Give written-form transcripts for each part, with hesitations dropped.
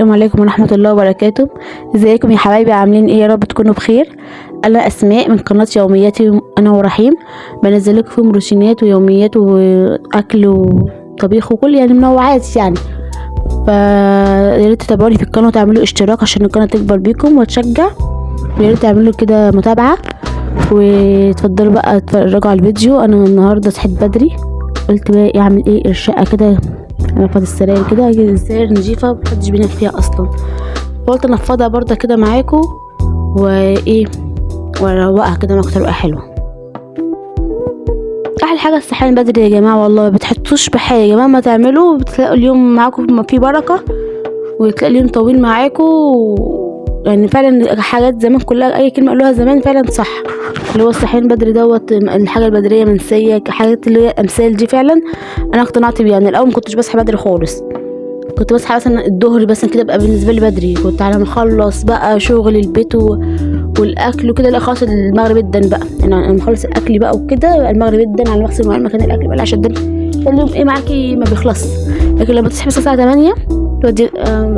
السلام عليكم ورحمة الله وبركاته. ازيكم يا حبايبي؟ عاملين ايه؟ يا رب تكونوا بخير. انا اسماء من قناة يومياتي انا ورحيم. بنزل لكم فيهم روتينات ويوميات واكل وطبيخ وكل يعني منوعات يعني. يا ريت تتابعوني في القناة وتعملوا اشتراك عشان القناة تكبر بيكم وتشجع. ويا ريت تعملوا كده متابعة وتفضلوا بقى تتفرجوا على الفيديو. انا النهارده صحيت بدري، قلت بقى اعمل ايه الشقة كده، انفض السراير كده، السراير نضيفه محدش بينام فيها اصلا، فقلت انفضها برضه كده معاكم وايه واروقها كده مع تروقه حلوه. احلى حاجه الصحيان بدري يا جماعه، والله ما بتحسوش بحاجه مهما تعملوا، بتلاقوا اليوم معاكم فيه بركه وتلاقي اليوم طويل معاكم يعني فعلا حاجات زمان كلها اي كلمه قالوها زمان فعلا صح، اللي هو الصحيان بدري دوت الحاجه البدريه منسيه، حاجات اللي هي امثال دي فعلا انا اقتنعت بيها. يعني الاول ما كنتش بصحى بدري خالص، كنت بصحى مثلا الظهر بس كده بقى بالنسبه لي بدري، كنت على ما اخلص بقى شغل البيت والاكل وكده، لا خلاص المغرب ادن بقى، يعني انا مخلص الاكل بقى وكده المغرب ادن على مغسل مواعين مكان الاكل بقى عشان اليوم ايه معاكي ما بيخلص. لكن لما تصحي بس الساعه 8 تودي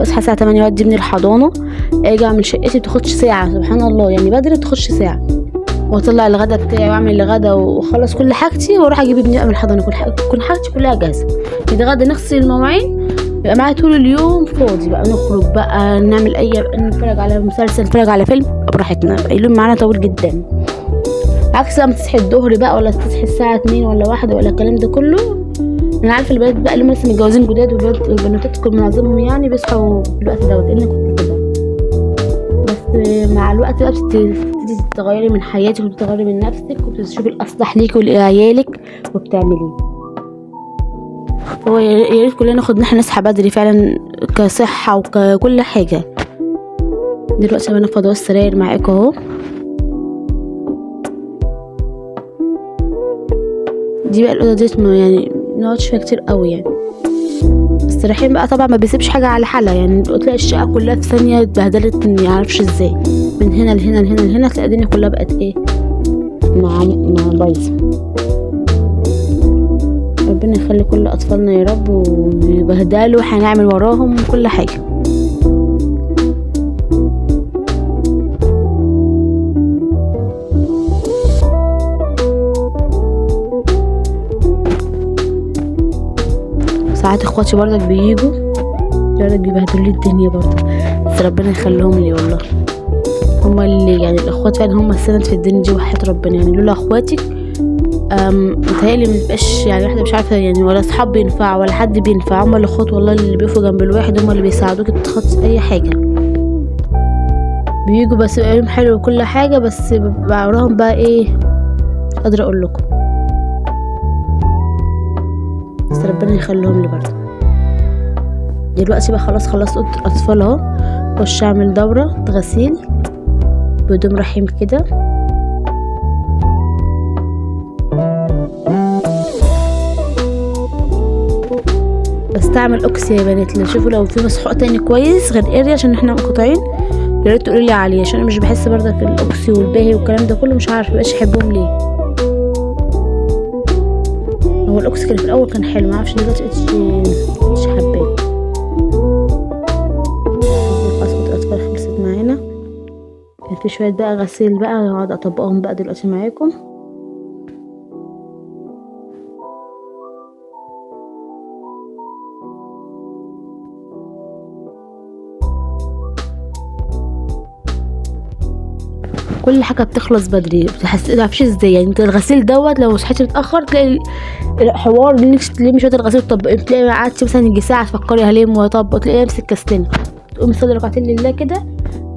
اصحى الساعه 8 اودي ابني الحضانه، اجي اعمل شقتي بتاخدش ساعه سبحان الله، يعني بدري بتاخدش ساعه، واطلع الغدا بتاعي واعمل الغدا واخلص كل حاجتي واروح اجيب ابني من الحضانه، كل حاجتي كلها جاهزه، نتغدى نغسل المواعين يبقى معايا طول اليوم فاضي بقى، نخرج بقى نعمل نتفرج على مسلسل نتفرج على فيلم براحتنا، اليوم معانا طويل جدا. عكس لما تصحي الظهر بقى ولا تصحي الساعه 2 ولا 1 ولا الكلام ده كله. انا عارفه البنات بقى اللي هم لسه متجوزين جداد والبنات كل معظمهم يعني بيصحوا في الوقت دوت، انا كنت كده، بس مع الوقت بقى بتبتدي تغيري من حياتك وتغيري من نفسك وبتشوفي الاصلح ليكي ولعيالك وبتعمليه. هو يا ريت كلنا ناخد ان احنا نصحى بدري فعلا كصحه وككل حاجه. دلوقتي انا بنفض السراير معاكم اهو، دي بقى الاوضه ديت يعني نقعدش فيها كتير قوي يعني، بس رحيم بقى طبعا ما بيسيبش حاجه على حالها، يعني تلاقي الشقه كلها في ثانيه اتبهدلت ما يعرفش ازاي، من هنا لهنا لهنا لهنا تلاقي الدنيا كلها بقت ايه مع بايظه. ربنا يخلي كل اطفالنا يا رب ويبهدلوا هنعمل وراهم كل حاجه. ساعات اخواتي برضك بييجوا بيبهدلوا لي الدنيا برضه، بس ربنا يخليهم لي والله، هما اللي يعني الاخوات فعلا هما السند في الدنيا دي وحياة ربنا، يعني لولا اخواتي متهيألي مبقاش يعني واحدة مش عارفة يعني، ولا اصحاب بينفع ولا حد بينفع، هما الاخوات والله اللي بيقفوا جنب الواحد، هما اللي بيساعدوك تتخطي اي حاجة، بييجوا بس يبقى يوم حلو وكل حاجة، بس بيبقى وراهم بقى ايه مش قادرة اقول لكم، بس ربنا يخليهم لي برضه. دلوقتي بقى خلاص خلصت اوضه الاطفال اهو، اخش اعمل دوره غسيل بدون رحيم كده، بستعمل اوكسي يا بنات، اللي شوفوا لو في مسحوق تاني كويس غير اريا عشان احنا مقطعين يا ريت تقولوا لي عليه، عشان انا مش بحس برضك الاوكسي والباهي والكلام ده كله، مش عارفه مبقاش احبهم ليه. هو الاوكسي كان في الاول كان حلو، ما اعرفش دلوقتي مش حباه. خلاص الاطفال خلصت معانا، كان في شويه بقى غسيل بقى هقعد اطبقهم بقى دلوقتي معاكم. كل حاجه بتخلص بدري، متعرفش ازاي يعني، انت الغسيل دوت لو صحيتي متاخر تلاقي الحوار انك تلمي شويه الغسيل، طب تلاقي قعدتي مثلا يجي ساعه تفكري هلم واطبق، تلاقي نفسك كسلانه، تقومي تصلي ركعتين لله كده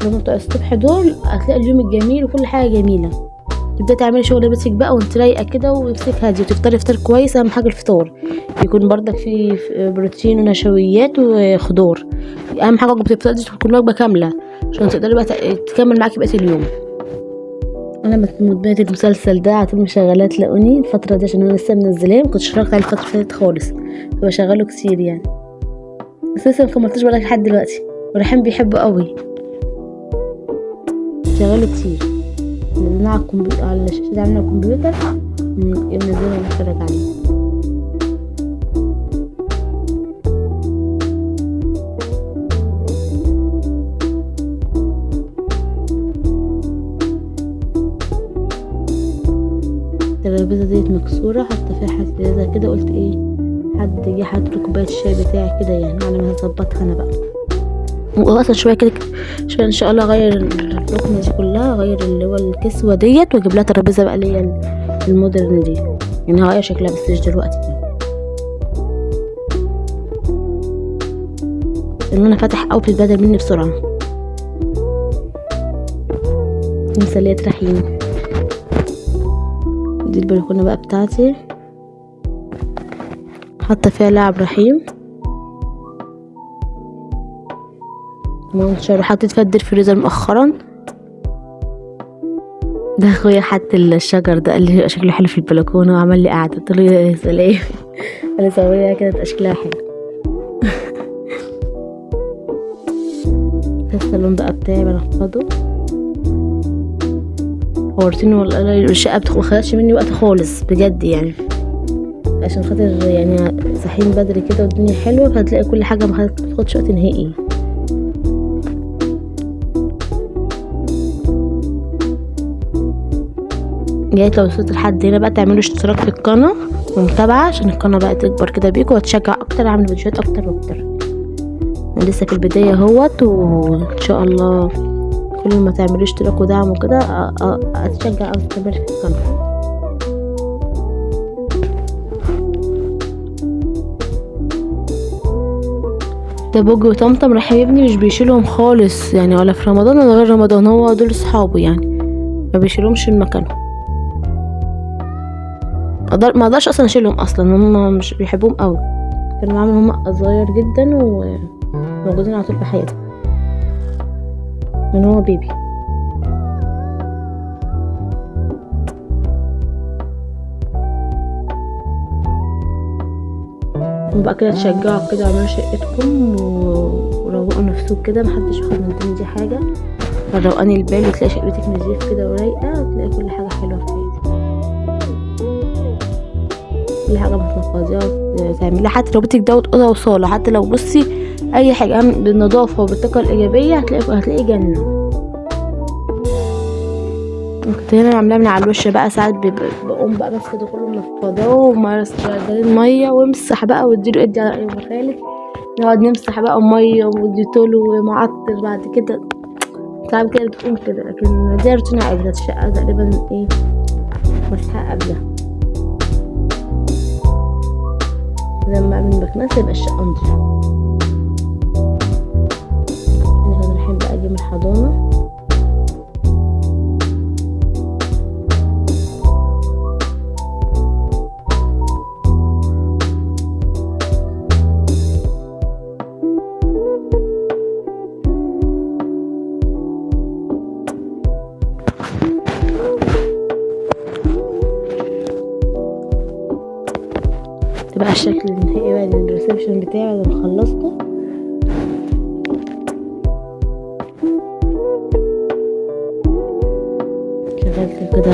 لما بتوع الصبح دول، هتلاقي اليوم الجميل وكل حاجه جميله، تبداي تعملي شغل بيتك بقى وانت رايقه كده ونفسك هاديه، وتفطري فطار كويس، اهم حاجه الفطار يكون بردك فيه بروتين ونشويات وخضار، اهم حاجه وجبه الفطار دي تكون وجبه كامله عشان تقدري بقى تكمل معاكي بقيه اليوم. انا مدمنه المسلسل ده على طول مشغلاه، تلاقوني الفتره دي عشان انا لسه منزلاه، ما كنتش اتفرجت عليه الفتره اللي فاتت خالص، فبشغله كتير يعني، بس لسه مكملتوش بقى لحد دلوقتي، وريحان بيحبه قوي، شغله كتير منزلاه على الكمبيوتر، على الشاشه دي عامله الكمبيوتر منزلاه ونتفرج عليه. الترابيزه ديت مكسوره، حاطه فيها حاجه كده، قلت ايه حد يجي يحط لي كوبايه الشاي بتاعي كده يعني، على ما هظبطها انا بقى. واصلا شويه كده شويه ان شاء الله اغير الركنه دي كلها، اغير اللي هو الكسوه ديت واجيب لها ترابيزه بقى اللي هي المودرن دي يعني، هغير شكلها بس مش دلوقتي يعني. ان انا فاتح قوي بتتبدل مني بسرعه. مسلية رحيم دي البلكونه بقى بتاعتي، حاطه فيها لعب رحيم منشر، حطيت فيها الفريزر مؤخرا. ده اخويا حط الشجر ده، قال لي شكله حلو في البلكونه وعمل لي قعده، قلت له يا سلام. انا سويها كده شكلها حلو. ده الصالون بقى بتاعي بنفضه. ورتيني والله الشقه مخدتش مني وقت خالص بجد يعني، عشان خاطر يعني صاحيين بدري كده والدنيا حلوه، فهتلاقي كل حاجه متاخدش وقت نهائي. يا ريت لو وصلت لحد هنا بقى تعملوا اشتراك في القناه ومتابعه، عشان القناه بقى تكبر كده بيكم وتشجع اكتر، اعمل فيديوهات اكتر واكتر. انا لسه في البدايه اهوت، وان شاء الله كل ما تعملوا اشتراك ودعم وكده اتشجع او استمر في القناه. ده بوج وطمطم راح يا ابني مش بيشيلهم خالص يعني، ولا في رمضان ولا غير رمضان، هو دول اصحابه يعني ما بيشيلهمش من مكانهم. ما اقدرش اصلا اشيلهم اصلا، هم مش بيحبوهم قوي، كانوا معاهم هم صغير جدا وموجودين على طول في حياتي من هو بيبي. وبقى كده تشجعوا كده، اعملوا شقتكم وروقوا نفسكم كده، محدش ياخد من الدنيا دي حاجه، روقاني البال، وتلاقي شقتك نظيف كده ورايقه، وتلاقي كل حاجه حلوه في حياتك. كل حاجه بتنفضيها تعمليها، حتى لو بيتك دوت اوضه وصاله، حتى لو بصي اي حاجه بالنظافه وبالطاقه الايجابيه هتلاقي جنه. كنت هنا عاملاه من على الوش بقى، ساعات بقوم بقى ماسكه ده كله منفضاه ومرسلين ميه وامسح بقى واديله ادي على اي مخالف، نقعد نمسح بقى ميه وديتول ومعطر بعد كده، ساعات كده بتقوم كده. لكن دي روتين عادي، الشقه تقريبا ايه مسحها قبلها، لما اعمل مكنسه يبقى الشقه نضيفه. انا رايحين بقى اجيب الحضانه. بقى الشكل النهائي بقى للريسبشن بتاعي بعد ما خلصته. شغلت كده